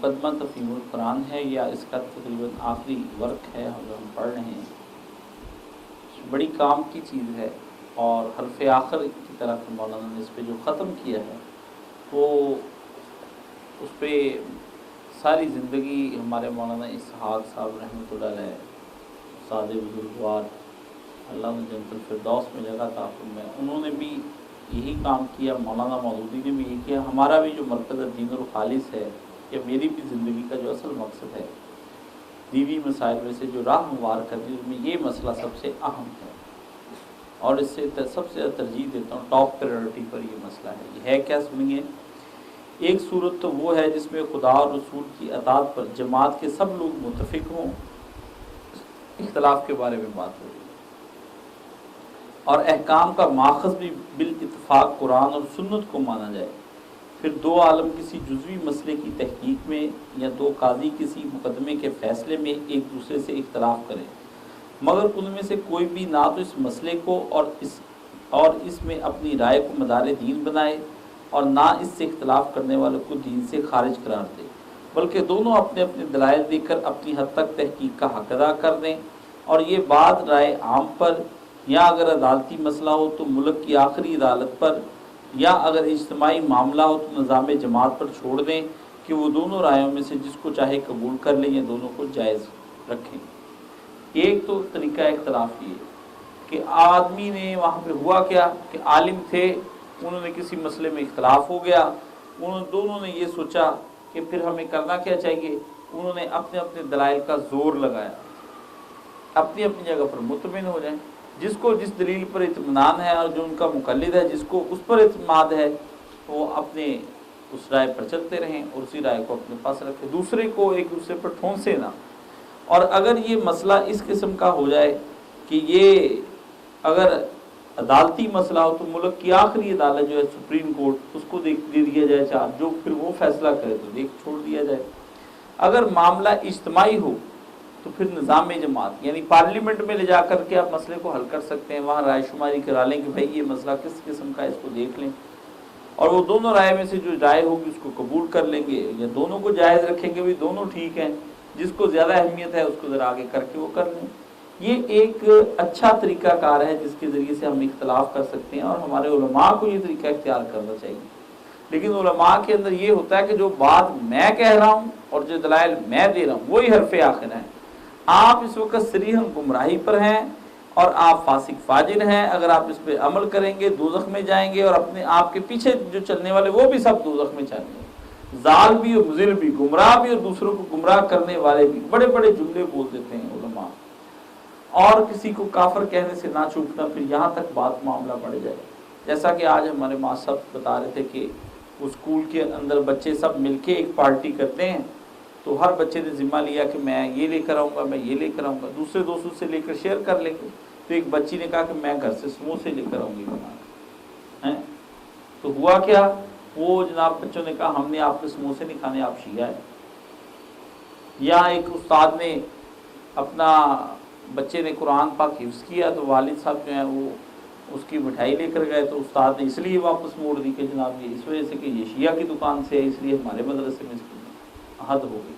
مقدمہ تفہیم القرآن ہے یا اس کا تقریباً آخری ورک ہے جو ہم پڑھ رہے ہیں، بڑی کام کی چیز ہے، اور حرف آخر کی طرف مولانا نے اس پہ جو ختم کیا ہے وہ اس پہ ساری زندگی ہمارے مولانا اسحاق صاحب رحمۃ اللہ علیہ استاد بزرگوار، اللہ نے جنت الفردوس میں جگہ عطا فرمائے، انہوں نے بھی یہی کام کیا، مولانا مودودی نے بھی یہی کیا۔ ہمارا بھی جو مرکز دین الخالص ہے، یا میری بھی زندگی کا جو اصل مقصد ہے، دینی مسائل میں سے جو راہ ہموار کرنی، اس میں یہ مسئلہ سب سے اہم ہے، اور اس سے سب سے ترجیح دیتا ہوں، ٹاپ پریورٹی پر یہ مسئلہ ہے۔ یہ ہے کیا سنیے، ایک صورت تو وہ ہے جس میں خدا اور رسول کی اطاعت پر جماعت کے سب لوگ متفق ہوں، اختلاف کے بارے میں بات ہو رہی ہے، اور احکام کا ماخذ بھی بالاتفاق قرآن اور سنت کو مانا جائے۔ پھر دو عالم کسی جزوی مسئلے کی تحقیق میں یا دو قاضی کسی مقدمے کے فیصلے میں ایک دوسرے سے اختلاف کریں، مگر ان میں سے کوئی بھی نہ تو اس مسئلے کو اور اس میں اپنی رائے کو مدار دین بنائے، اور نہ اس سے اختلاف کرنے والوں کو دین سے خارج قرار دے، بلکہ دونوں اپنے اپنے دلائل دے کر اپنی حد تک تحقیق کا حق ادا کر دیں، اور یہ بات رائے عام پر، یا اگر عدالتی مسئلہ ہو تو ملک کی آخری عدالت پر، یا اگر اجتماعی معاملہ ہو تو نظام جماعت پر چھوڑ دیں کہ وہ دونوں رائےوں میں سے جس کو چاہے قبول کر لیں یا دونوں کو جائز رکھیں۔ ایک تو طریقہ اختلاف یہ کہ آدمی نے وہاں پہ ہوا کیا کہ عالم تھے، انہوں نے کسی مسئلے میں اختلاف ہو گیا، دونوں نے یہ سوچا کہ پھر ہمیں کرنا کیا چاہیے، انہوں نے اپنے اپنے دلائل کا زور لگایا، اپنی اپنی جگہ پر مطمئن ہو جائیں، جس کو جس دلیل پر اطمینان ہے اور جو ان کا مقلد ہے جس کو اس پر اعتماد ہے، وہ اپنے اس رائے پر چلتے رہیں اور اسی رائے کو اپنے پاس رکھیں، دوسرے کو ایک دوسرے پر ٹھونسے نہ۔ اور اگر یہ مسئلہ اس قسم کا ہو جائے کہ یہ اگر عدالتی مسئلہ ہو تو ملک کی آخری عدالت جو ہے سپریم کورٹ، اس کو دے دیا جائے چارج، جو پھر وہ فیصلہ کرے تو چھوڑ دیا جائے۔ اگر معاملہ اجتماعی ہو تو پھر نظام جماعت یعنی پارلیمنٹ میں لے جا کر کے آپ مسئلے کو حل کر سکتے ہیں، وہاں رائے شماری کرا لیں کہ بھائی یہ مسئلہ کس قسم کا ہے، اس کو دیکھ لیں، اور وہ دونوں رائے میں سے جو رائے ہوگی اس کو قبول کر لیں گے، یا دونوں کو جائز رکھیں گے، بھی دونوں ٹھیک ہیں، جس کو زیادہ اہمیت ہے اس کو ذرا آگے کر کے وہ کر لیں۔ یہ ایک اچھا طریقہ کار ہے جس کے ذریعے سے ہم اختلاف کر سکتے ہیں، اور ہمارے علماء کو یہ طریقہ اختیار کرنا چاہیے۔ لیکن علماء کے اندر یہ ہوتا ہے کہ جو بات میں کہہ رہا ہوں اور جو دلائل میں دے رہا ہوں وہی حرف آخر ہیں۔ آپ اس وقت صریحاً گمراہی پر ہیں اور آپ فاسق فاجر ہیں، اگر آپ اس پہ عمل کریں گے دوزخ میں جائیں گے، اور اپنے آپ کے پیچھے جو چلنے والے وہ بھی سب دوزخ میں چلیں گے، ضال بھی اور مضل بھی، گمراہ بھی اور دوسروں کو گمراہ کرنے والے بھی۔ بڑے بڑے جملے بول دیتے ہیں علماء، اور کسی کو کافر کہنے سے نہ چوکنا، پھر یہاں تک بات معاملہ بڑھ جائے۔ جیسا کہ آج ہمارے ماں صاحب بتا رہے تھے کہ اسکول کے اندر بچے سب مل کے ایک پارٹی کرتے ہیں، تو ہر بچے نے ذمہ لیا کہ میں یہ لے کر آؤں گا، میں یہ لے کر آؤں گا، دوسرے دوستوں سے لے کر شیئر کر لیں گے۔ تو ایک بچی نے کہا کہ میں گھر سے سموسے لے کر آؤں گی بنا، تو ہوا کیا، وہ جناب بچوں نے کہا ہم نے آپ کے سموسے نہیں کھانے، آپ شیعہ ہیں۔ یا ایک استاد نے اپنا بچے نے قرآن پاک حفظ کیا، تو والد صاحب جو ہیں وہ اس کی مٹھائی لے کر گئے، تو استاد نے اس لیے واپس موڑ دی کہ جناب یہ اس وجہ سے کہ یہ شیعہ کی دکان سے ہے، اس لیے ہمارے مدرسے میں اس کی حد ہو گئی۔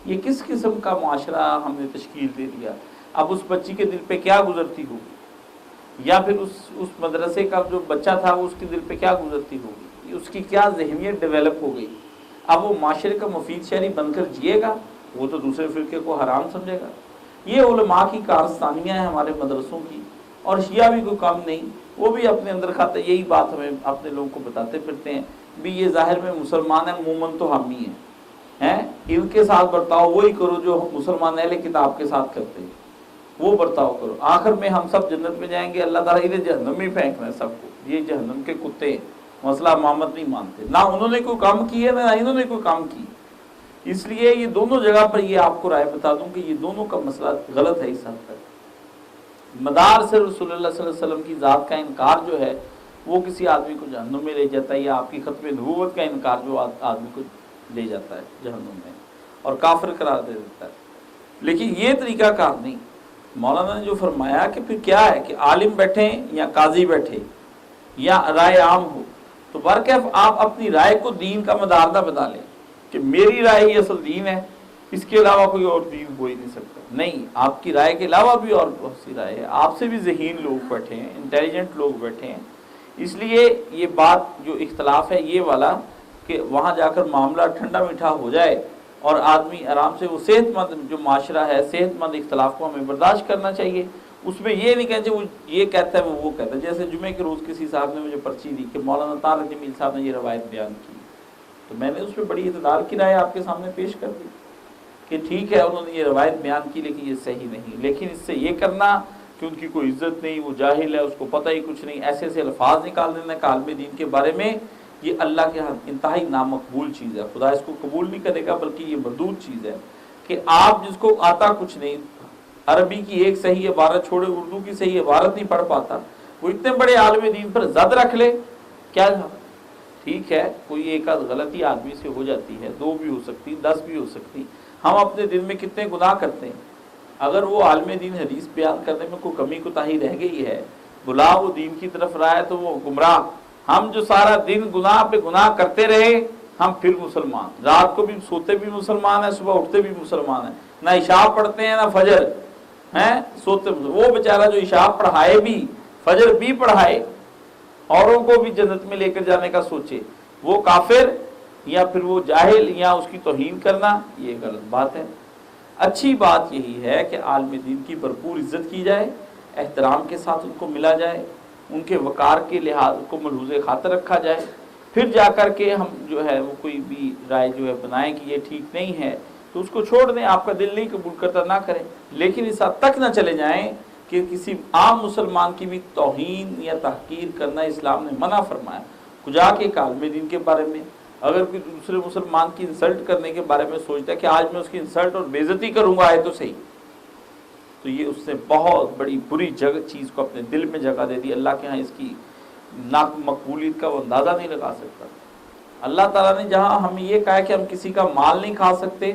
یہ کس قسم کا معاشرہ ہم نے تشکیل دے دیا۔ اب اس بچی کے دل پہ کیا گزرتی ہوگی، یا پھر اس مدرسے کا جو بچہ تھا وہ اس کے دل پہ کیا گزرتی ہوگی، اس کی کیا ذہنیت ڈیولپ ہو گئی۔ اب وہ معاشرے کا مفید شہری بن کر جیے گا، وہ تو دوسرے فرقے کو حرام سمجھے گا۔ یہ علماء کی کارستانیاں ہیں ہمارے مدرسوں کی، اور شیعہ بھی کوئی کم نہیں، وہ بھی اپنے اندر کھاتے یہی بات ہمیں اپنے لوگوں کو بتاتے پھرتے ہیں بھی یہ ظاہر میں مسلمان ہیں، مومن تو ہم ہی ہیں، ان کے ساتھ برتاؤ وہی کرو جو مسلمان اہل کتاب کے ساتھ کرتے ہیں، وہ برتاؤ کرو، آخر میں ہم سب جنت میں جائیں گے، اللہ تعالیٰ انہیں جہنم میں پھینکنا ہے سب کو، یہ جہنم کے کتے ہیں، مسئلہ امامت نہیں مانتے، نہ انہوں نے کوئی کام کی ہے نہ انہوں نے کوئی کام کی۔ اس لیے یہ دونوں جگہ پر یہ آپ کو رائے بتا دوں کہ یہ دونوں کا مسئلہ غلط ہے۔ اس حد تک مدار سے رسول اللہ صلی اللہ علیہ وسلم کی ذات کا انکار جو ہے وہ کسی آدمی کو جہنم میں لے جاتا ہے، یا آپ کی ختم نبوت کا انکار جو آدمی کو لے جاتا ہے جہنم میں اور کافر قرار دے دیتا ہے۔ لیکن یہ طریقہ کار نہیں۔ مولانا نے جو فرمایا کہ پھر کیا ہے کہ عالم بیٹھیں یا قاضی بیٹھے یا رائے عام ہو، تو برکیف آپ اپنی رائے کو دین کا مدار نہ بنا لیں، کہ میری رائے ہی اصل دین ہے، اس کے علاوہ کوئی اور دین ہو ہی نہیں سکتا. نہیں، آپ کی رائے کے علاوہ بھی اور بہت سی رائے ہے، آپ سے بھی ذہین لوگ بیٹھے ہیں، انٹیلیجنٹ لوگ بیٹھے ہیں. اس لیے یہ بات جو اختلاف ہے یہ والا کہ وہاں جا کر معاملہ ٹھنڈا میٹھا ہو جائے اور آدمی آرام سے، وہ صحت مند جو معاشرہ ہے، صحت مند اختلاف کو ہمیں برداشت کرنا چاہیے. اس میں یہ نہیں کہتے وہ یہ کہتا ہے وہ کہتا ہے. جیسے جمعے کے روز کسی صاحب نے مجھے پرچی دی کہ مولانا طارق جمیل صاحب نے یہ روایت بیان کی، تو میں نے اس پہ بڑی اعتدال کی رائے آپ کے سامنے پیش کر دی کہ ٹھیک ہے انہوں نے یہ روایت بیان کی لیکن یہ صحیح نہیں. لیکن اس سے یہ کرنا کہ ان کی کوئی عزت نہیں، وہ جاہل ہے، اس کو پتہ ہی کچھ نہیں، ایسے ایسے الفاظ نکال دینا کہ عالم دین کے بارے میں، یہ اللہ کے ہاں انتہائی نامقبول چیز ہے. خدا اس کو قبول نہیں کرے گا، بلکہ یہ مردود چیز ہے کہ آپ جس کو آتا کچھ نہیں، عربی کی ایک صحیح عبارت چھوڑے اردو کی صحیح عبارت نہیں پڑھ پاتا، وہ اتنے بڑے عالم دین پر زد رکھ لے. کیا ٹھیک ہے کوئی ایک آدھ غلطی آدمی سے ہو جاتی ہے، 2 بھی ہو سکتی، 10 بھی ہو سکتی. ہم اپنے دن میں کتنے گناہ کرتے ہیں، اگر وہ عالم دین حدیث بیان کرنے میں کوئی کمی کوتاہی رہ گئی ہے، بلا وہ دین کی طرف رہا ہے تو وہ گمراہ. ہم جو سارا دن گناہ پہ گناہ کرتے رہے، ہم پھر مسلمان، رات کو بھی سوتے بھی مسلمان ہیں، صبح اٹھتے بھی مسلمان ہیں، نہ عشاء پڑھتے ہیں نہ فجر ہیں، سوتے وہ بیچارہ جو عشاء پڑھائے بھی فجر بھی پڑھائے، اوروں کو بھی جنت میں لے کر جانے کا سوچے، وہ کافر یا پھر وہ جاہل یا اس کی توہین کرنا، یہ غلط بات ہے. اچھی بات یہی ہے کہ عالم دین کی بھرپور عزت کی جائے، احترام کے ساتھ ان کو ملا جائے، ان کے وقار کے لحاظ کو ملحوظ خاطر رکھا جائے. پھر جا کر کے ہم جو ہے وہ کوئی بھی رائے جو ہے بنائیں کہ یہ ٹھیک نہیں ہے تو اس کو چھوڑ دیں، آپ کا دل نہیں قبول کرتا نہ کریں. لیکن اس حد تک نہ چلے جائیں کہ کسی عام مسلمان کی بھی توہین یا تحقیر کرنا اسلام نے منع فرمایا. کجا کے عالم دین کے بارے میں اگر کوئی دوسرے مسلمان کی انسلٹ کرنے کے بارے میں سوچتا ہے کہ آج میں اس کی انسلٹ اور بے عزتی کروں گا آئے تو صحیح، تو یہ اس نے بہت بڑی بری چیز کو اپنے دل میں جگہ دے دی. اللہ کے ہاں اس کی مقبولیت کا وہ اندازہ نہیں لگا سکتا. اللہ تعالیٰ نے جہاں ہمیں یہ کہا کہ ہم کسی کا مال نہیں کھا سکتے،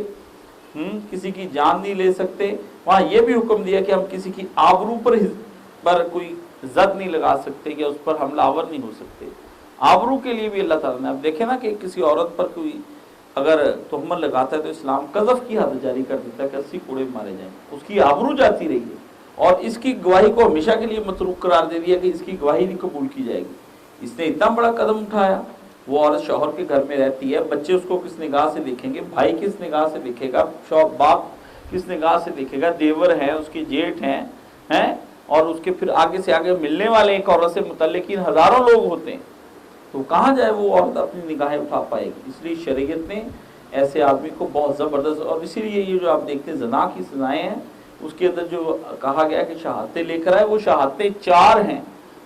کسی کی جان نہیں لے سکتے، وہاں یہ بھی حکم دیا کہ ہم کسی کی آبرو پر کوئی زد نہیں لگا سکتے یا اس پر حملہ آور نہیں ہو سکتے. آبرو کے لیے بھی اللہ تعالیٰ نے، اب دیکھیں نا کہ کسی عورت پر کوئی اگر تہمت لگاتا ہے تو اسلام قذف کی حد جاری کر دیتا ہے کہ 80 کوڑے مارے جائیں، اس کی آبرو جاتی رہی ہے. اور اس کی گواہی کو ہمیشہ کے لیے متروک قرار دے دیا کہ اس کی گواہی نہیں قبول کی جائے گی. اس نے اتنا بڑا قدم اٹھایا. وہ عورت شوہر کے گھر میں رہتی ہے، بچے اس کو کس نگاہ سے دیکھیں گے، بھائی کس نگاہ سے دیکھے گا، باپ کس نگاہ سے دیکھے گا، دیور ہیں اس کے، جیٹھ ہیں اور اس کے پھر آگے سے آگے ملنے والے ایک عورت سے متعلقین ہزاروں لوگ ہوتے ہیں. تو کہاں جائے وہ عورت اپنی نگاہیں اٹھا پائے گی. اس لیے شریعت نے ایسے آدمی کو بہت زبردست، اور اسی لیے یہ جو آپ دیکھتے ہیں زنا کی سزائیں ہیں اس کے اندر جو کہا گیا کہ شہادتیں لے کر آئے، وہ شہادتیں 4 ہیں،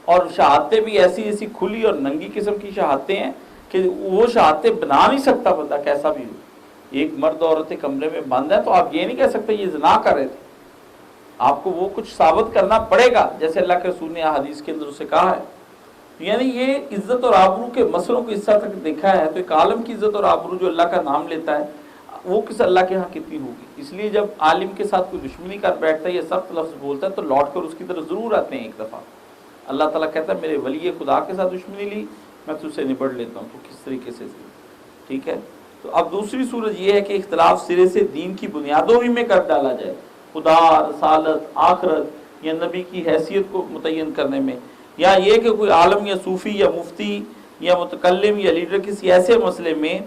اور شہادتیں بھی ایسی ایسی کھلی اور ننگی قسم کی شہادتیں ہیں کہ وہ شہادتیں بنا نہیں سکتا بندہ کیسا بھی ہو. ایک مرد عورت کمرے میں بند ہے تو آپ یہ نہیں کہہ سکتے یہ زنا کر رہے تھے، آپ کو وہ کچھ ثابت کرنا پڑے گا جیسے اللہ کے رسول نے حدیث کے اندر اسے کہا ہے. یعنی یہ عزت اور آبرو کے مسئلوں کو اس طرح تک دیکھا ہے تو ایک عالم کی عزت اور آبرو جو اللہ کا نام لیتا ہے وہ کس اللہ کے ہاں کتنی ہوگی. اس لیے جب عالم کے ساتھ کوئی دشمنی کر بیٹھتا ہے یا سخت لفظ بولتا ہے تو لوٹ کر اس کی طرف ضرور آتے ہیں. ایک دفعہ اللہ تعالیٰ کہتا ہے میرے ولی خدا کے ساتھ دشمنی لی، میں تجھ سے نبڑ لیتا ہوں. تو کس طریقے سے ٹھیک ہے. تو اب دوسری صورت یہ ہے کہ اختلاف سرے سے دین کی بنیادوں ہی میں کر ڈالا جائے، خدا، رسالت، آخرت یا نبی کی حیثیت کو متعین کرنے میں، یا یہ کہ کوئی عالم یا صوفی یا مفتی یا متکلم یا لیڈر کسی ایسے مسئلے میں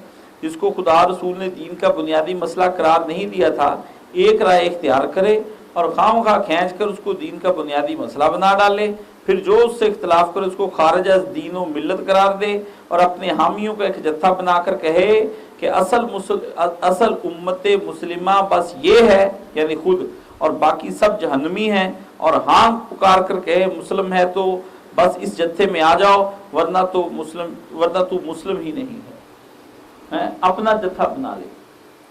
جس کو خدا رسول نے دین کا بنیادی مسئلہ قرار نہیں دیا تھا ایک رائے اختیار کرے اور خواہ مخواہ کھینچ کر اس کو دین کا بنیادی مسئلہ بنا ڈالے، پھر جو اس سے اختلاف کرے اس کو خارج از دین و ملت قرار دے اور اپنے حامیوں کا ایک جتھا بنا کر کہے کہ اصل امت مسلمہ بس یہ ہے، یعنی خود، اور باقی سب جہنمی ہیں، اور ہاں پکار کر کہے مسلم ہے تو بس اس جتھے میں آ جاؤ ورنہ تو مسلم ہی نہیں ہے. اپنا جتھا بنا لے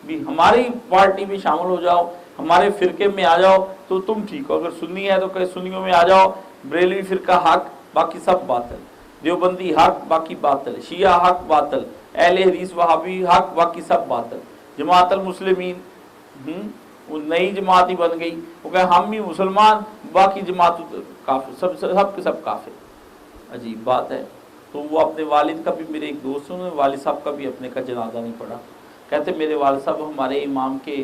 بھی، ہماری پارٹی میں شامل ہو جاؤ، ہمارے فرقے میں آ جاؤ تو تم ٹھیک ہو، اگر سنی ہے تو کہ سنیوں میں آ جاؤ، بریلوی فرقہ حق باقی سب باطل، دیوبندی حق باقی باطل، شیعہ حق باطل، اہل حدیث وہابی حق باقی سب باطل، جماعت المسلمین وہ نئی جماعت ہی بن گئی، وہ کہ ہم بھی مسلمان باقی جماعت کافر، سب کے سب کافر. عجیب بات ہے. تو وہ اپنے والد کا بھی، میرے ایک دوست انہوں نے والد صاحب کا بھی اپنے کا جنازہ نہیں پڑھا، کہتے میرے والد صاحب ہمارے امام کے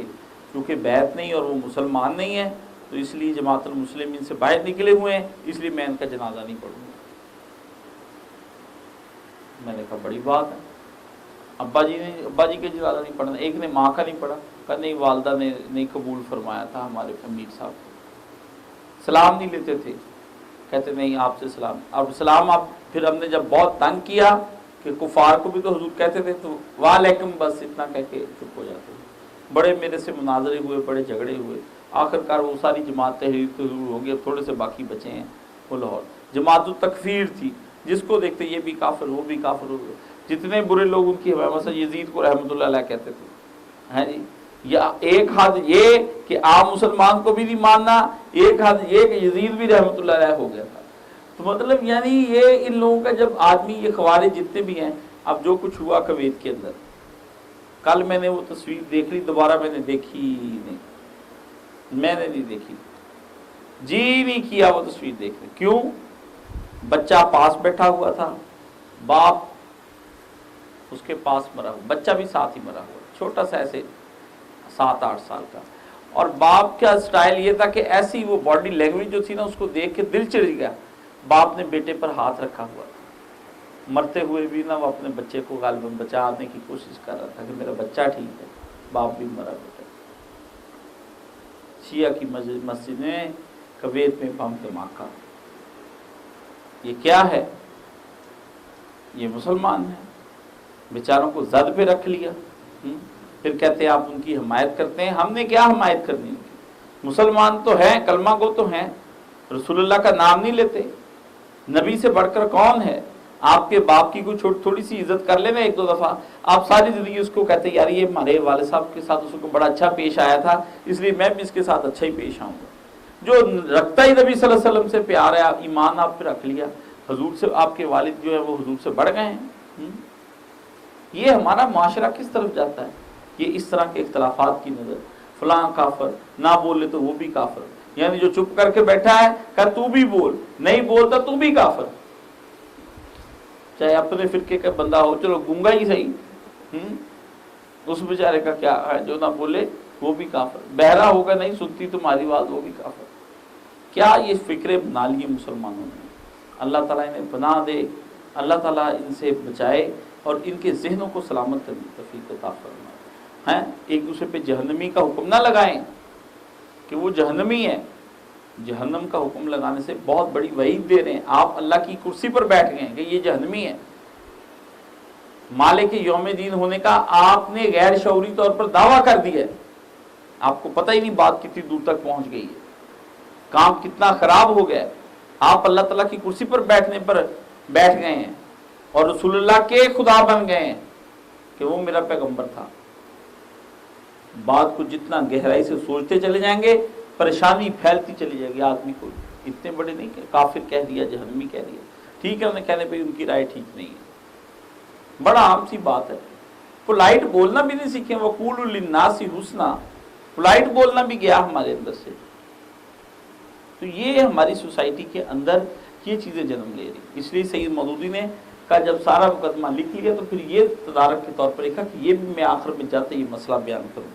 چونکہ بیعت نہیں اور وہ مسلمان نہیں ہے تو اس لیے جماعت المسلمین سے باہر نکلے ہوئے ہیں، اس لیے میں ان کا جنازہ نہیں پڑھوں گا۔ میں نے کہا بڑی بات ہے، ابا جی کا جنازہ نہیں پڑھنا، ایک نے ماں کا نہیں پڑھا، کہا نہیں والدہ نے نہیں قبول فرمایا تھا ہمارے امیر صاحب کو، سلام نہیں لیتے تھے، کہتے نہیں آپ سے سلام، اب سلام آپ پھر ہم نے جب بہت تنگ کیا کہ کفار کو بھی تو حضور کہتے تھے تو وعلیکم بس اتنا کہہ کے چپ ہو جاتے ہیں۔ بڑے میرے سے مناظرے ہوئے، بڑے جھگڑے ہوئے، آخر کار وہ ساری جماعت تحریر تو ہو گئی، اب تھوڑے سے باقی بچے ہیں وہ لاہور جماعت التکفیر تھی، جس کو دیکھتے یہ بھی کافر وہ بھی کافر ہو گئے، جتنے برے لوگ ان کی حمایت سے یزید کو رحمۃ اللہ علیہ کہتے تھے، ہیں جی، یا ایک حد یہ کہ عام مسلمان کو بھی نہیں ماننا، ایک حد یہ کہ یزید بھی رحمۃ اللہ علیہ ہو گیا تھا۔ تو مطلب یعنی یہ ان لوگوں کا جب آدمی یہ خوارج جتنے بھی ہیں، اب جو کچھ ہوا کویت کے اندر، کل میں نے وہ تصویر دیکھ لی، دوبارہ میں نے دیکھی نہیں، میں نے نہیں دیکھی، جی نہیں کیا وہ تصویر دیکھنے، کیوں؟ بچہ پاس بیٹھا ہوا تھا، باپ اس کے پاس مرا ہوا، بچہ بھی ساتھ ہی مرا ہوا، چھوٹا سا ایسے 7-8 سال کا، اور باپ کا سٹائل یہ تھا کہ ایسی وہ باڈی لینگویج جو تھی نا، اس کو دیکھ کے دل چڑھ گیا، باپ نے بیٹے پر ہاتھ رکھا ہوا تھا، مرتے ہوئے بھی نا وہ اپنے بچے کو غالباً بچانے کی کوشش کر رہا تھا کہ میرا بچہ ٹھیک ہے، باپ بھی مرا بیٹا۔ شیعہ کی مسجد میں کویت میں بم دھماکہ، یہ کیا ہے؟ یہ مسلمان ہیں، بیچاروں کو زد پہ رکھ لیا، پھر کہتے ہیں آپ ان کی حمایت کرتے ہیں، ہم نے کیا حمایت کرنی؟ مسلمان تو ہیں، کلمہ گو تو ہیں، رسول اللہ کا نام نہیں لیتے، نبی سے بڑھ کر کون ہے؟ آپ کے باپ کی کوئی تھوڑی سی عزت کر لینا ایک دو دفعہ، آپ ساری زندگی اس کو کہتے یار یہ ہمارے والد صاحب کے ساتھ اس کو بڑا اچھا پیش آیا تھا، اس لیے میں بھی اس کے ساتھ اچھا ہی پیش آؤں گا۔ جو رکھتا ہی نبی صلی اللہ علیہ وسلم سے پیار ہے، ایمان آپ پہ رکھ لیا، حضور سے آپ کے والد جو ہے وہ حضور سے بڑھ گئے ہیں، یہ ہمارا معاشرہ کس طرف جاتا ہے؟ یہ اس طرح کے اختلافات کی نظر، فلاں کافر، نہ بولے تو وہ بھی کافر، یعنی جو چپ کر کے بیٹھا ہے کہ تو بھی بول، نہیں بولتا تو بھی کافر، چاہے اپنے فرقے کا بندہ ہو، چلو گونگا ہی صحیح، اس بیچارے کا کیا ہے جو نہ بولے وہ بھی کافر، بہرا ہوگا نہیں سنتی تمہاری بات وہ بھی کافر۔ کیا یہ فکرے بنا لیے مسلمانوں نے؟ اللہ تعالیٰ انہیں بنا دے، اللہ تعالیٰ ان سے بچائے اور ان کے ذہنوں کو سلامت کرنے کی توفیق عطا فرمائے، ہیں ایک دوسرے پہ جہنمی کا حکم نہ لگائیں کہ وہ جہنمی ہے، جہنم کا حکم لگانے سے بہت بڑی وعید دے رہے ہیں، آپ اللہ کی کرسی پر بیٹھ گئے ہیں کہ یہ جہنمی ہے، مالک یوم دین ہونے کا آپ نے غیر شعوری طور پر دعویٰ کر دیا ہے، آپ کو پتہ ہی نہیں بات کتنی دور تک پہنچ گئی ہے، کام کتنا خراب ہو گیا ہے، آپ اللہ تعالیٰ کی کرسی پر بیٹھنے پر بیٹھ گئے ہیں اور رسول اللہ کے خدا بن گئے ہیں کہ وہ میرا پیغمبر تھا۔ بات کو جتنا گہرائی سے سوچتے چلے جائیں گے پریشانی پھیلتی چلی جائے گی، آدمی کو اتنے بڑے نہیں کہ کافر کہہ دیا، جہنمی کہہ دیا، ٹھیک ہے انہیں کہنے پہ ان کی رائے ٹھیک نہیں ہے، بڑا عام سی بات ہے، پولائٹ بولنا بھی نہیں سیکھیں، وَقُولُوا لِلنَّاسِ حُسْنًا، پولائٹ بولنا بھی گیا ہمارے اندر سے، تو یہ ہماری سوسائٹی کے اندر یہ چیزیں جنم لے رہی، اس لیے سید مودودی نے کہا جب سارا مقدمہ لکھ لیا تو پھر یہ تدارک کے طور پر لکھا کہ یہ بھی میں آخر میں جاتے یہ مسئلہ بیان کروں،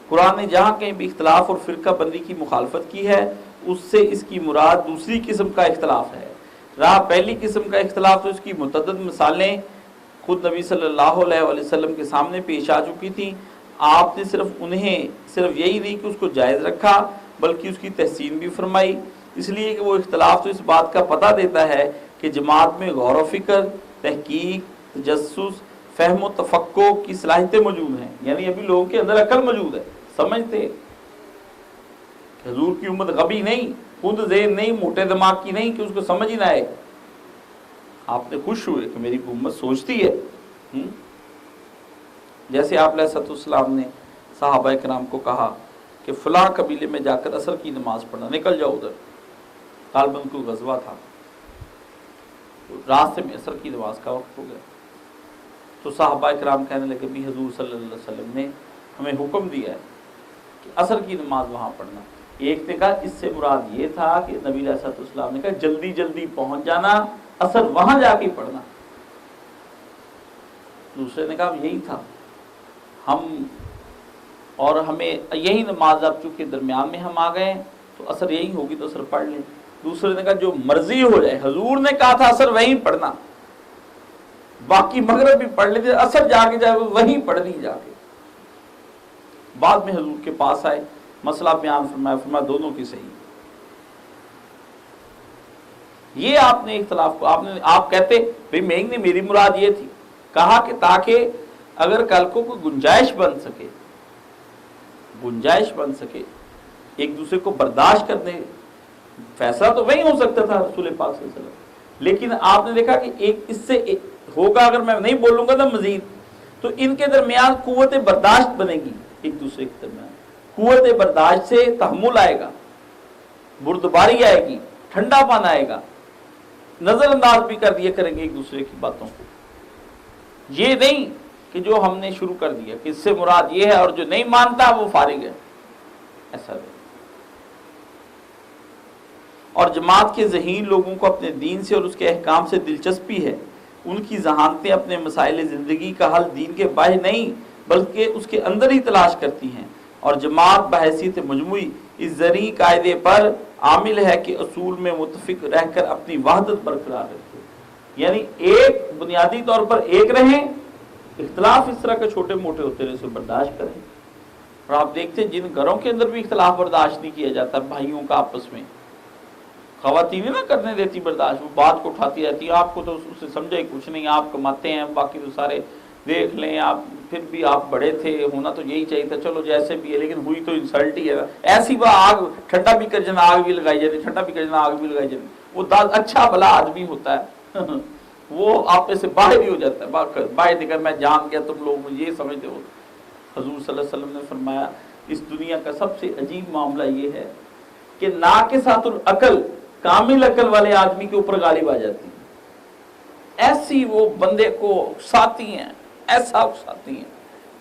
قرآن نے جہاں کہیں بھی اختلاف اور فرقہ بندی کی مخالفت کی ہے اس سے اس کی مراد دوسری قسم کا اختلاف ہے، پہلی قسم کا اختلاف تو اس کی متعدد مثالیں خود نبی صلی اللہ علیہ وسلم کے سامنے پیش آ چکی تھیں، آپ نے صرف یہی نہیں کہ اس کو جائز رکھا بلکہ اس کی تحسین بھی فرمائی، اس لیے کہ وہ اختلاف تو اس بات کا پتہ دیتا ہے کہ جماعت میں غور و فکر، تحقیق، تجسس، فہم و تفقع کی صلاحیتیں موجود ہیں، یعنی ابھی لوگوں کے اندر عقل موجود ہے، سمجھتے حضور کی امت غبی نہیں، خود ذہن نہیں، موٹے دماغ کی نہیں کہ اس کو سمجھ ہی نہ آئے، آپ نے خوش ہوئے کہ میری امت سوچتی ہے، جیسے آپ علیہ السلام نے صحابہ کرام کو کہا کہ فلاں قبیلے میں جا کر عصر کی نماز پڑھنا، نکل جاؤ ادھر، غالباً کوئی غزوہ تھا، راستے میں عصر کی نماز کا وقت ہو گیا، تو صحابہ کرام کہنے لگے بھی حضور صلی اللہ علیہ وسلم نے ہمیں حکم دیا ہے کہ عصر کی نماز وہاں پڑھنا، ایک نے کہا اس سے مراد یہ تھا کہ نبی علیہ السلام نے کہا جلدی جلدی پہنچ جانا، عصر وہاں جا کے پڑھنا، دوسرے نے کہا یہی تھا، ہم اور ہمیں یہی نماز اب چونکہ درمیان میں ہم آ گئے ہیں تو اثر یہی ہوگی تو اثر پڑھ لیں. دوسرے نے کہا جو مرضی ہو جائے, حضور نے کہا تھا اثر وہیں پڑھنا, باقی مغرب بھی پڑھ لیتے, اثر جا کے جائے وہیں پڑھنی جا کے. بعد میں حضور کے پاس آئے, مسئلہ بیان فرمایا, فرمایا دونوں کی صحیح. یہ آپ نے اختلاف کو آپ کہتے بھئی میری مراد یہ تھی, کہا کہ تاکہ اگر کل کو کوئی گنجائش بن سکے ایک دوسرے کو برداشت کرنے, فیصلہ تو وہی ہو سکتا تھا رسول پاک صلی اللہ علیہ وسلم, لیکن آپ نے دیکھا کہ ایک اس سے ہوگا, اگر میں نہیں بولوں گا نا مزید تو ان کے درمیان قوت برداشت بنے گی, ایک دوسرے کے درمیان قوت برداشت سے تحمل آئے گا, بردباری آئے گی, ٹھنڈا پن آئے گا, نظر انداز بھی کر دیا کریں گے ایک دوسرے کی باتوں کو. یہ نہیں کہ جو ہم نے شروع کر دیا کہ اس سے مراد یہ ہے اور جو نہیں مانتا وہ فارغ ہے, ایسا نہیں. اور جماعت کے ذہین لوگوں کو اپنے دین سے اور اس کے احکام سے دلچسپی ہے. ان کی ذہانتیں اپنے مسائل زندگی کا حل دین کے باہر نہیں بلکہ اس کے اندر ہی تلاش کرتی ہیں, اور جماعت بحیثیت مجموعی اس زرعی قاعدے پر عامل ہے کہ اصول میں متفق رہ کر اپنی وحدت برقرار رکھے. یعنی ایک بنیادی طور پر ایک رہیں, اختلاف اس طرح کے چھوٹے موٹے ہوتے رہے اسے برداشت کریں. اور آپ دیکھتے ہیں جن گھروں کے اندر بھی اختلاف برداشت نہیں کیا جاتا بھائیوں کا آپس میں, خواتین نہ کرنے دیتی برداشت, وہ بات کو اٹھاتی رہتی ہے, آپ کو تو اس سے سمجھا ہی کچھ نہیں, آپ کماتے ہیں, باقی تو سارے دیکھ لیں, آپ پھر بھی آپ بڑے تھے, ہونا تو یہی چاہیے تھا, چلو جیسے بھی ہے, لیکن ہوئی تو انسلٹ ہی ہے. ایسی وہ آگ ٹھنڈا بھی کر جانا آگ بھی لگائی جاتی, ٹھنڈا بھی کر جانا آگ بھی لگائی جاتی. وہ اچھا بھلا آدمی ہوتا ہے وہ آپ میں سے باہر ہی ہو جاتا ہے, باہر نکل میں جان گیا تم لوگ مجھے یہ سمجھتے ہو. حضور صلی اللہ علیہ وسلم نے فرمایا اس دنیا کا سب سے عجیب معاملہ یہ ہے کہ ناقصات العقل کامل عقل والے آدمی کے اوپر غالب آ جاتی ہیں. ایسی وہ بندے کو اکساتی ہیں, ایسا اکساتی ہیں.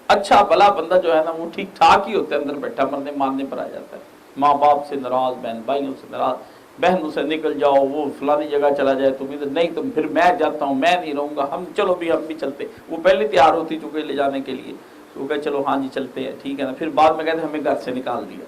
اچھا بھلا بندہ جو ہے نا وہ ٹھیک ٹھاک ہی ہوتا ہے, اندر بیٹھا مرنے ماننے پر آ جاتا ہے. ماں باپ سے ناراض, بہن بھائیوں سے ناراض, بہنوں سے نکل جاؤ, وہ فلانی جگہ چلا جائے, تم ادھر نہیں, تم پھر میں جاتا ہوں, میں نہیں رہوں گا, ہم چلو بھی ہم بھی چلتے. وہ پہلے تیار ہوتی چکے لے جانے کے لیے, وہ کہے چلو ہاں جی چلتے ہیں, ٹھیک ہے نا. پھر بعد میں کہتے ہیں ہمیں گھر سے نکال دیا.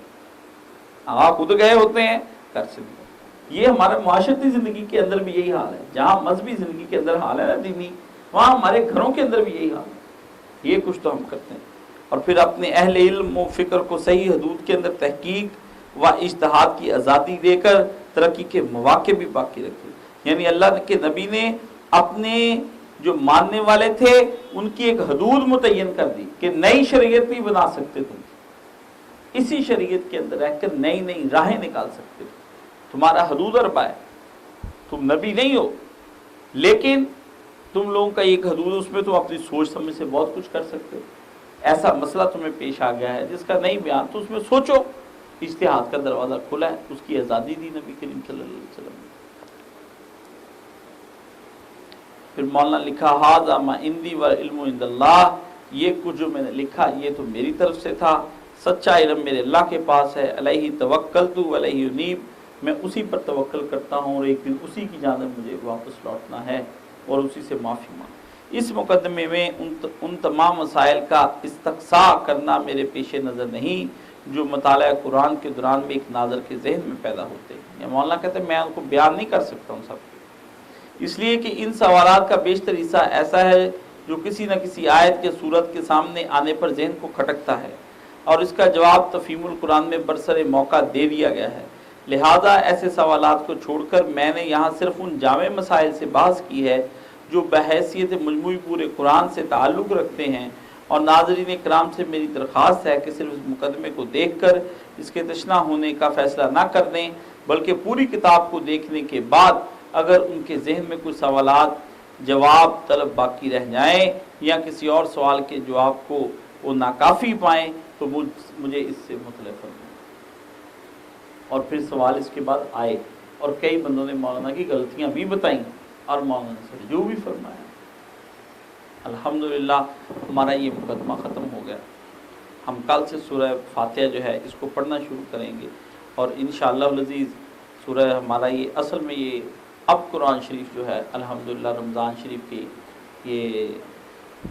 آپ خود گئے ہوتے ہیں گھر سے نکال. یہ ہمارے معاشرتی زندگی کے اندر بھی یہی حال ہے. جہاں مذہبی زندگی کے اندر حال ہے نا دینی, وہاں ہمارے گھروں کے اندر بھی یہی حال ہے. یہ کچھ تو ہم کرتے ہیں. اور پھر اپنے اہل علم و فکر کو صحیح حدود کے اندر تحقیق و اجتہاد کی آزادی دے کر ترقی کے مواقع بھی باقی رکھے. یعنی اللہ کے نبی نے اپنے جو ماننے والے تھے ان کی ایک حدود متعین کر دی کہ نئی شریعت بھی بنا سکتے تم, اسی شریعت کے اندر رہ کر نئی نئی راہیں نکال سکتے تم. تمہارا حدود اربع ہے, تم نبی نہیں ہو لیکن تم لوگوں کا ایک حدود, اس میں تم اپنی سوچ سمجھ سے بہت کچھ کر سکتے ہو. ایسا مسئلہ تمہیں پیش آ گیا ہے جس کا نہیں بیان, تو اس میں سوچو. اجتہاد کا دروازہ کھلا ہے, اس کی آزادی دی نبی کریم صلی اللہ علیہ وسلم نے. پھر مولانا لکھا ھذا ما عندی والعلم عند اللہ, یہ کچھ جو میں نے لکھا یہ تو میری طرف سے تھا, سچا علم میرے اللہ کے پاس ہے. علیہ توکلت وعلیہ انیب, میں اسی پر توکل کرتا ہوں اور ایک دن اسی کی جانب مجھے واپس لوٹنا ہے اور اسی سے معافی مانگ. اس مقدمے میں ان تمام مسائل کا استقصاء کرنا میرے پیش نظر نہیں جو مطالعہ قرآن کے دوران میں ایک ناظر کے ذہن میں پیدا ہوتے ہیں. یا مولانا کہتے ہیں میں ان کو بیان نہیں کر سکتا ہوں سب کو, اس لیے کہ ان سوالات کا بیشتر حصہ ایسا ہے جو کسی نہ کسی آیت کے صورت کے سامنے آنے پر ذہن کو کھٹکتا ہے اور اس کا جواب تفہیم القرآن میں برسر موقع دے دیا گیا ہے. لہذا ایسے سوالات کو چھوڑ کر میں نے یہاں صرف ان جامع مسائل سے بحث کی ہے جو بحیثیت مجموعی پورے قرآن سے تعلق رکھتے ہیں, اور ناظرین کرام سے میری درخواست ہے کہ صرف اس مقدمے کو دیکھ کر اس کے تشنا ہونے کا فیصلہ نہ کر دیں, بلکہ پوری کتاب کو دیکھنے کے بعد اگر ان کے ذہن میں کچھ سوالات جواب طلب باقی رہ جائیں یا کسی اور سوال کے جواب کو وہ ناکافی پائیں تو مجھے اس سے مطلع فرمائیں. اور پھر سوال اس کے بعد آئے اور کئی بندوں نے مولانا کی غلطیاں بھی بتائیں اور مولانا سے جو بھی فرمایا. الحمدللہ ہمارا یہ مقدمہ ختم ہو گیا. ہم کل سے سورہ فاتحہ جو ہے اس کو پڑھنا شروع کریں گے, اور انشاءاللہ العزیز سورہ ہمارا یہ اصل میں یہ اب قرآن شریف جو ہے الحمدللہ رمضان شریف کی یہ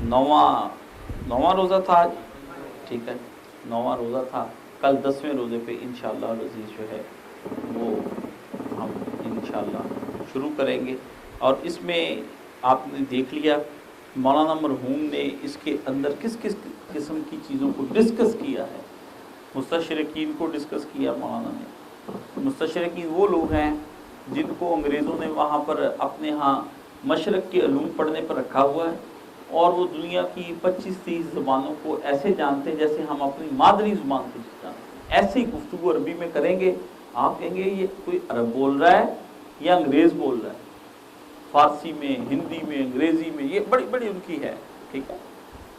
نواں روزہ تھا ٹھیک ہے، 9واں روزہ تھا، کل 10ویں روزے پہ انشاءاللہ العزیز جو ہے وہ ہم انشاءاللہ شروع کریں گے۔ اور اس میں آپ نے دیکھ لیا مولانا مرحوم نے اس کے اندر کس کس قسم کی چیزوں کو ڈسکس کیا ہے۔ مستشرقین کو ڈسکس کیا مولانا نے۔ مستشرقین وہ لوگ ہیں جن کو انگریزوں نے وہاں پر اپنے ہاں مشرق کے علوم پڑھنے پر رکھا ہوا ہے، اور وہ دنیا کی 25-30 زبانوں کو ایسے جانتے ہیں جیسے ہم اپنی مادری زبان کو جانتے ہیں۔ ایسی گفتگو عربی میں کریں گے، آپ کہیں گے یہ کوئی عرب بول رہا ہے یا انگریز بول رہا ہے، فارسی میں، ہندی میں، انگریزی میں، یہ بڑی بڑی ان کی ہے، ٹھیک ہے،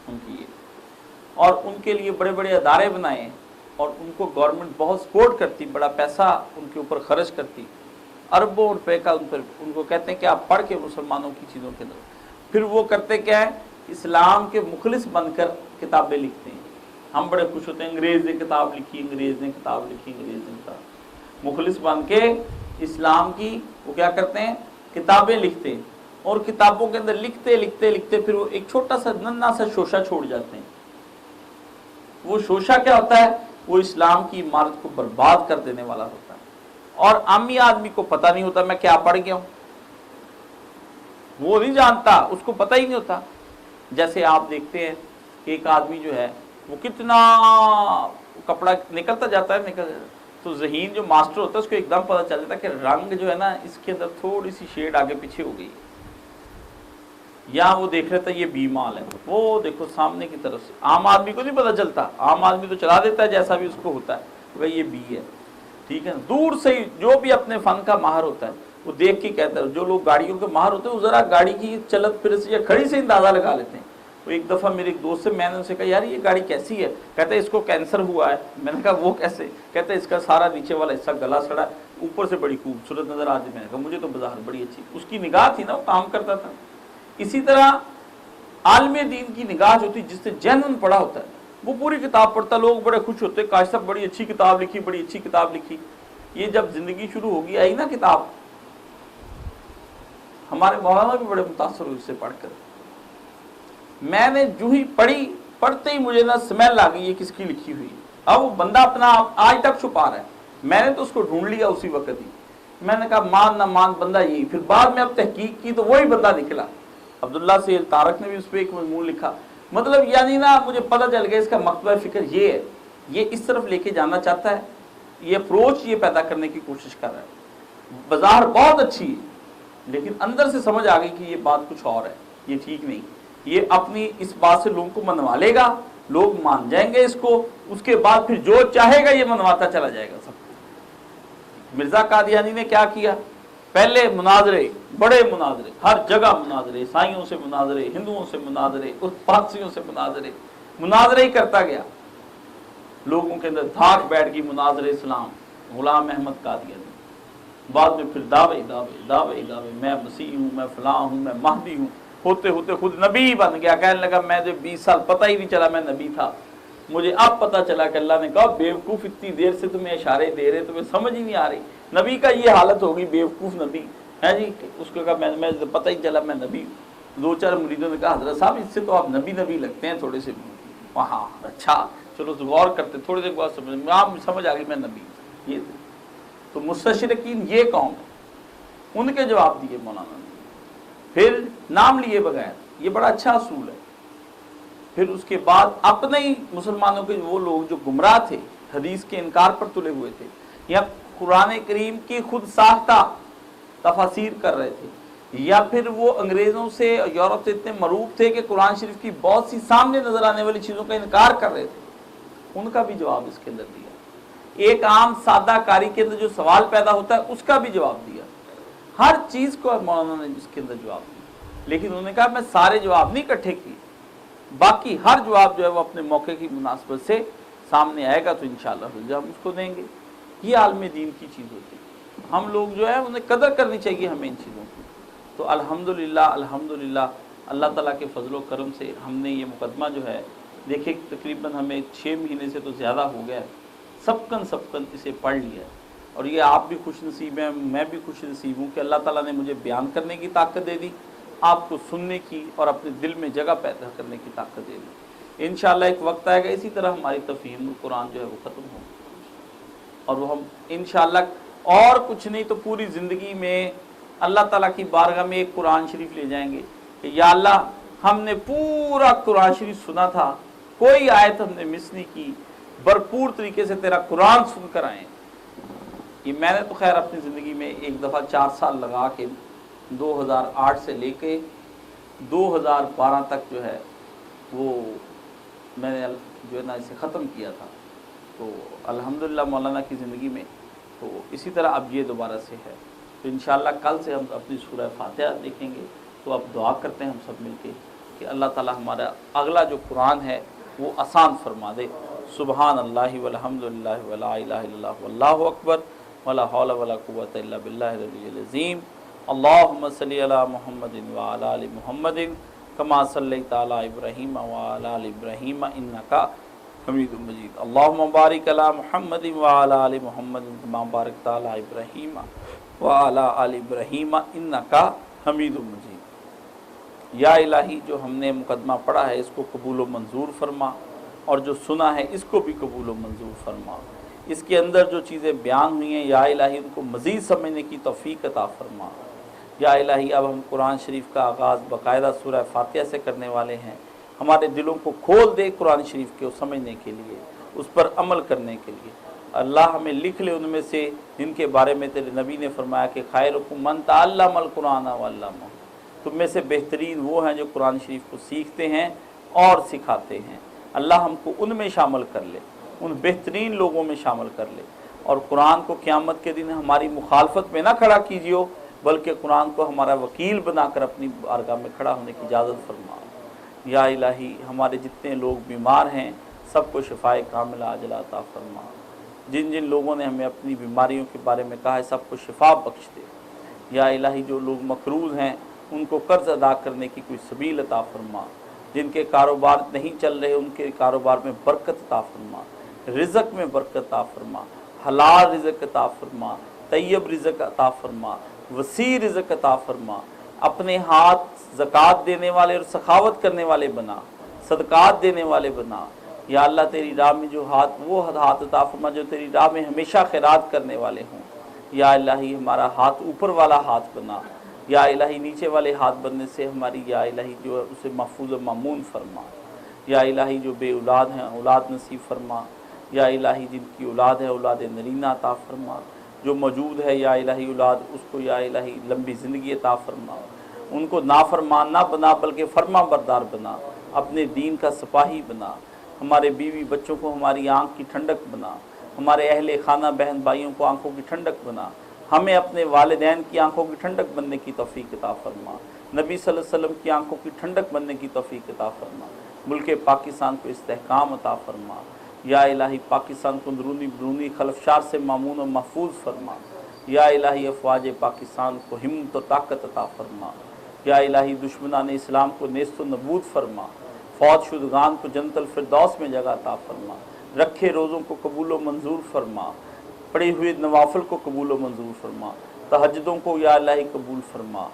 ان کی یہ، اور ان کے لیے بڑے بڑے ادارے بنائے ہیں، اور ان کو گورنمنٹ بہت سپورٹ کرتی، بڑا پیسہ ان کے اوپر خرچ کرتی، اربوں روپے کا ان کو کہتے ہیں کہ آپ پڑھ کے مسلمانوں کی چیزوں کے اندر، پھر وہ کرتے کیا ہے، اسلام کے مخلص بن کر کتابیں لکھتے ہیں۔ ہم بڑے خوش ہوتے ہیں انگریز نے کتاب لکھی، انگریز نے کتاب لکھی، انگریز نے کتاب، مخلص بن کے اسلام کی وہ کیا کرتے ہیں، کتابیں لکھتے ہیں، اور کتابوں کے اندر لکھتے لکھتے لکھتے پھر وہ ایک چھوٹا سا ننھا سا شوشہ چھوڑ جاتے ہیں۔ وہ شوشہ کیا ہوتا ہے، وہ اسلام کی عمارت کو برباد کر دینے والا ہوتا ہے، اور عامی آدمی کو پتہ نہیں ہوتا میں کیا پڑھ گیا ہوں، وہ نہیں جانتا، اس کو پتہ ہی نہیں ہوتا۔ جیسے آپ دیکھتے ہیں کہ ایک آدمی جو ہے وہ کتنا کپڑا نکلتا جاتا ہے تو ذہین جو ماسٹر ہوتا ہے اس کو ایک دم پتہ چل جاتا ہے کہ رنگ جو ہے نا اس کے اندر تھوڑی سی شیڈ آگے پیچھے ہو گئی، یا وہ دیکھ لیتا ہے یہ بی مال ہے، وہ دیکھو سامنے کی طرف سے، عام آدمی کو نہیں پتہ چلتا، عام آدمی تو چلا دیتا ہے جیسا بھی اس کو ہوتا ہے بھائی یہ بی ہے، ٹھیک ہے، دور سے ہی جو بھی اپنے فن کا ماہر ہوتا ہے وہ دیکھ کے کہتا ہے، جو لوگ گاڑیوں کے ماہر ہوتے ہیں وہ ذرا گاڑی کی چلت پھر سے یا کھڑی سے اندازہ لگا لیتے ہیں۔ وہ ایک دفعہ میرے ایک دوست سے میں نے ان سے کہا یار یہ گاڑی کیسی ہے، کہتا ہے اس کو کینسر ہوا ہے، میں نے کہا وہ کیسے، کہتا ہے اس کا سارا نیچے والا حصہ گلا سڑا ہے، اوپر سے بڑی خوبصورت نظر آتی، میں نے کہا مجھے تو بظاہر بڑی اچھی، اس کی نگاہ تھی نا، وہ کام کرتا تھا۔ اسی طرح عالم دین کی نگاہ جو ہوتی جس سے جینون پڑھا ہوتا ہے وہ پوری کتاب پڑھتا، لوگ بڑے خوش ہوتے ہیں کاش صاحب بڑی اچھی کتاب لکھی، بڑی اچھی کتاب لکھی۔ یہ جب زندگی شروع ہوگی آئی نا کتاب، ہمارے مولانا بھی بڑے متاثر ہوئے اس سے پڑھ کر، میں نے جو ہی پڑھی، پڑھتے ہی مجھے نا سمیل آ گئی یہ کس کی لکھی ہوئی، اب وہ بندہ اپنا آج تک چھپا رہا ہے، میں نے تو اس کو ڈھونڈ لیا اسی وقت ہی، میں نے کہا مان نہ مان بندہ یہی، پھر بعد میں اب تحقیق کی تو وہی بندہ نکلا، عبداللہ سہیل تارک نے بھی اس پہ ایک مضمون لکھا، مطلب یعنی نا مجھے پتہ چل گیا اس کا مکتبہ فکر یہ ہے، یہ اس طرف لے کے جانا چاہتا ہے، یہ اپروچ یہ پیدا کرنے کی کوشش کر رہا ہے، بظاہر بہت اچھی ہے لیکن اندر سے سمجھ آ گئی کہ یہ بات کچھ اور ہے، یہ ٹھیک نہیں، یہ اپنی اس بات سے لوگوں کو منوا لے گا، لوگ مان جائیں گے اس کو، اس کے بعد پھر جو چاہے گا یہ منواتا چلا جائے گا سب کو۔ مرزا قادیانی نے کیا کیا، پہلے مناظرے، بڑے مناظرے، ہر جگہ مناظرے، عیسائیوں سے مناظرے، ہندوؤں سے مناظرے، پارسیوں سے مناظرے، مناظرے ہی کرتا گیا، لوگوں کے اندر دھاک بیٹھ گئی مناظرے اسلام، غلام احمد قادیانی، بعد میں پھر دعوے دعوے دعوے دعوے، میں مسیح ہوں، میں فلاں ہوں، میں مہدی ہوں، ہوتے ہوتے خود نبی بن گیا، کہنے لگا میں جو 20 سال پتہ ہی نہیں چلا میں نبی تھا، مجھے اب پتہ چلا کہ اللہ نے کہا بیوقوف اتنی دیر سے تمہیں اشارے دے رہے تمہیں سمجھ ہی نہیں آ رہی، نبی کا یہ حالت ہوگی بیوقوف نبی ہے جی، اس کو کہا میں پتہ ہی چلا میں نبی ہوں۔ 2-4 مریدوں نے کہا حضرت صاحب اس سے تو آپ نبی نبی لگتے ہیں تھوڑے سے، وہاں اچھا چلو غور کرتے، تھوڑی دیر بعد سمجھ آ گئی میں نبی ہوں۔ یہ تو مستشرقین یہ قوم ہے، ان کے جواب دیے مولانا نے، پھر نام لیے بغیر، یہ بڑا اچھا اصول ہے۔ پھر اس کے بعد اپنے ہی مسلمانوں کے وہ لوگ جو گمراہ تھے، حدیث کے انکار پر تلے ہوئے تھے، یا قرآن کریم کی خود ساختہ تفاسیر کر رہے تھے، یا پھر وہ انگریزوں سے یورپ سے اتنے مروب تھے کہ قرآن شریف کی بہت سی سامنے نظر آنے والی چیزوں کا انکار کر رہے تھے، ان کا بھی جواب اس کے اندر دیا۔ ایک عام سادہ کاری کے اندر جو سوال پیدا ہوتا ہے اس کا بھی جواب دیا، ہر چیز کو مولانا نے اس کے اندر جواب دیا، لیکن انہوں نے کہا میں سارے جواب نہیں اکٹھے کیے، باقی ہر جواب جو ہے وہ اپنے موقع کی مناسبت سے سامنے آئے گا تو انشاءاللہ ہم اس کو دیں گے۔ یہ عالم دین کی چیز ہوتی ہے، ہم لوگ جو ہے انہیں قدر کرنی چاہیے ہمیں ان چیزوں کی۔ تو الحمدللہ اللہ تعالیٰ کے فضل و کرم سے ہم نے یہ مقدمہ جو ہے دیکھیں تقریباً ہمیں 6 مہینے سے تو زیادہ ہو گیا ہے، سبکن اسے پڑھ لیا ہے، اور یہ آپ بھی خوش نصیب ہیں، میں بھی خوش نصیب ہوں کہ اللہ تعالیٰ نے مجھے بیان کرنے کی طاقت دے دی، آپ کو سننے کی اور اپنے دل میں جگہ پیدا کرنے کی طاقت دے دی۔ انشاءاللہ ایک وقت آئے گا اسی طرح ہماری تفہیم قرآن جو ہے وہ ختم ہوگی، اور وہ ہم انشاءاللہ اور کچھ نہیں تو پوری زندگی میں اللہ تعالیٰ کی بارگاہ میں ایک قرآن شریف لے جائیں گے کہ یا اللہ ہم نے پورا قرآن شریف سنا تھا، کوئی آیت ہم نے مس نہیں کی، بھرپور طریقے سے تیرا قرآن سن کر آئے۔ یہ میں نے تو خیر اپنی زندگی میں ایک دفعہ 4 سال لگا کے 2008 سے لے کے 2012 تک جو ہے وہ میں نے جو ہے نا اسے ختم کیا تھا، تو الحمدللہ مولانا کی زندگی میں تو اسی طرح اب یہ دوبارہ سے ہے۔ تو انشاءاللہ کل سے ہم اپنی سورہ فاتحہ دیکھیں گے، تو اب دعا کرتے ہیں ہم سب مل کے کہ اللہ تعالی ہمارا اگلا جو قرآن ہے وہ آسان فرما دے۔ سبحان اللہ والحمد للہ ولا الہ الا اللہ واللہ اکبر ولا حول ولا قوۃ الا باللہ العلی العظیم۔ اللہم صلی علی محمد وعلی آل محمد کما صلیت علی ابراہیم وعلی آل ابراہیم انک حمید مجید۔ اللہم بارک علی محمد وعلی آل محمد کما بارکت علی ابراہیم وعلی آل ابراہیم انک حمید مجید۔ یا الہی جو ہم نے مقدمہ پڑھا ہے اس کو قبول و منظور فرما، اور جو سنا ہے اس کو بھی قبول و منظور فرما۔ اس کے اندر جو چیزیں بیان ہوئی ہیں یا الہی ان کو مزید سمجھنے کی توفیق عطا فرما۔ یا الہی اب ہم قرآن شریف کا آغاز باقاعدہ سورہ فاتحہ سے کرنے والے ہیں، ہمارے دلوں کو کھول دے قرآن شریف کو سمجھنے کے لیے، اس پر عمل کرنے کے لیے۔ اللہ ہمیں لکھ لے ان میں سے جن کے بارے میں تیرے نبی نے فرمایا کہ خیرکم من تعلم القرآن وعلمہ، تم میں سے بہترین وہ ہیں جو قرآن شریف کو سیکھتے ہیں اور سکھاتے ہیں۔ اللہ ہم کو ان میں شامل کر لے، ان بہترین لوگوں میں شامل کر لے، اور قرآن کو قیامت کے دن ہماری مخالفت میں نہ کھڑا کیجیے بلکہ قرآن کو ہمارا وکیل بنا کر اپنی بارگاہ میں کھڑا ہونے کی اجازت فرما۔ یا الہی ہمارے جتنے لوگ بیمار ہیں سب کو شفائے کاملہ عاجلہ عطا فرما۔ جن جن لوگوں نے ہمیں اپنی بیماریوں کے بارے میں کہا ہے سب کو شفا بخش دے۔ یا الہی جو لوگ مقروض ہیں ان کو قرض ادا کرنے کی کوئی سبیل عطا فرما۔ جن کے کاروبار نہیں چل رہے ان کے کاروبار میں برکت عطا فرما، رزق میں برکت عطا فرما، حلال رزق عطا فرما، طیب رزق عطا فرما، وسیع رزق عطا فرما۔ اپنے ہاتھ زکوٰۃ دینے والے اور سخاوت کرنے والے بنا، صدقات دینے والے بنا۔ یا اللہ تیری راہ میں جو ہاتھ، وہ ہاتھ عطا فرما جو تیری راہ میں ہمیشہ خیرات کرنے والے ہوں۔ یا الہی ہمارا ہاتھ اوپر والا ہاتھ بنا، یا الہی نیچے والے ہاتھ بننے سے ہماری یا الہی جو ہے اسے محفوظ و مامون فرما۔ یا الہی جو بے اولاد ہیں اولاد نصیب فرما۔ یا الہی جن کی اولاد ہے اولاد نرینہ عطا فرما، جو موجود ہے یا الہی اولاد اس کو یا الہی لمبی زندگی عطا فرما۔ ان کو نافرمان نہ بنا بلکہ فرما بردار بنا، اپنے دین کا سپاہی بنا۔ ہمارے بیوی بچوں کو ہماری آنکھ کی ٹھنڈک بنا، ہمارے اہل خانہ بہن بھائیوں کو آنکھوں کی ٹھنڈک بنا، ہمیں اپنے والدین کی آنکھوں کی ٹھنڈک بننے کی توفیق عطا فرما، نبی صلی اللہ علیہ وسلم کی آنکھوں کی ٹھنڈک بننے کی توفیق عطا فرما، ملک پاکستان کو استحکام عطا فرما۔ یا الہی پاکستان کو اندرونی بیرونی خلفشار سے مامون و محفوظ فرما۔ یا الہی افواج پاکستان کو ہمت و طاقت عطا فرما۔ یا الہی دشمنان اسلام کو نیست و نبود فرما، فوت شدگان کو جنت الفردوس میں جگہ عطا فرما، رکھے روزوں کو قبول و منظور فرما، پڑے ہوئے نوافل کو قبول و منظور فرما، تہجدوں کو یا الہی قبول فرما،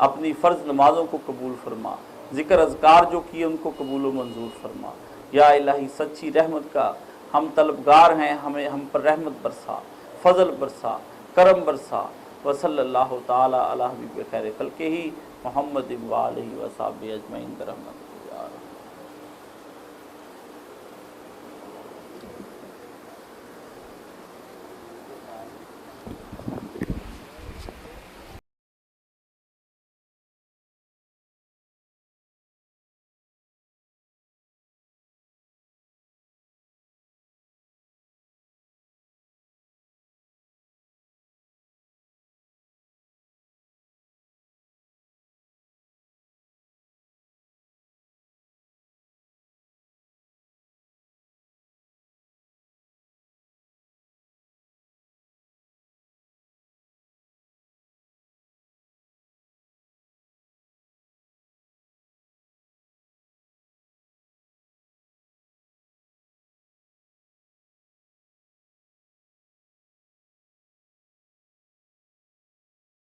اپنی فرض نمازوں کو قبول فرما، ذکر اذکار جو کیے ان کو قبول و منظور فرما۔ یا الہی سچی رحمت کا ہم طلبگار ہیں، ہم پر رحمت برسا، فضل برسا، کرم برسا۔ وصلی اللہ تعالی علی حبیب خیر خلقہ محمد و آلہ و صحبہ اجمعین برحمتہ۔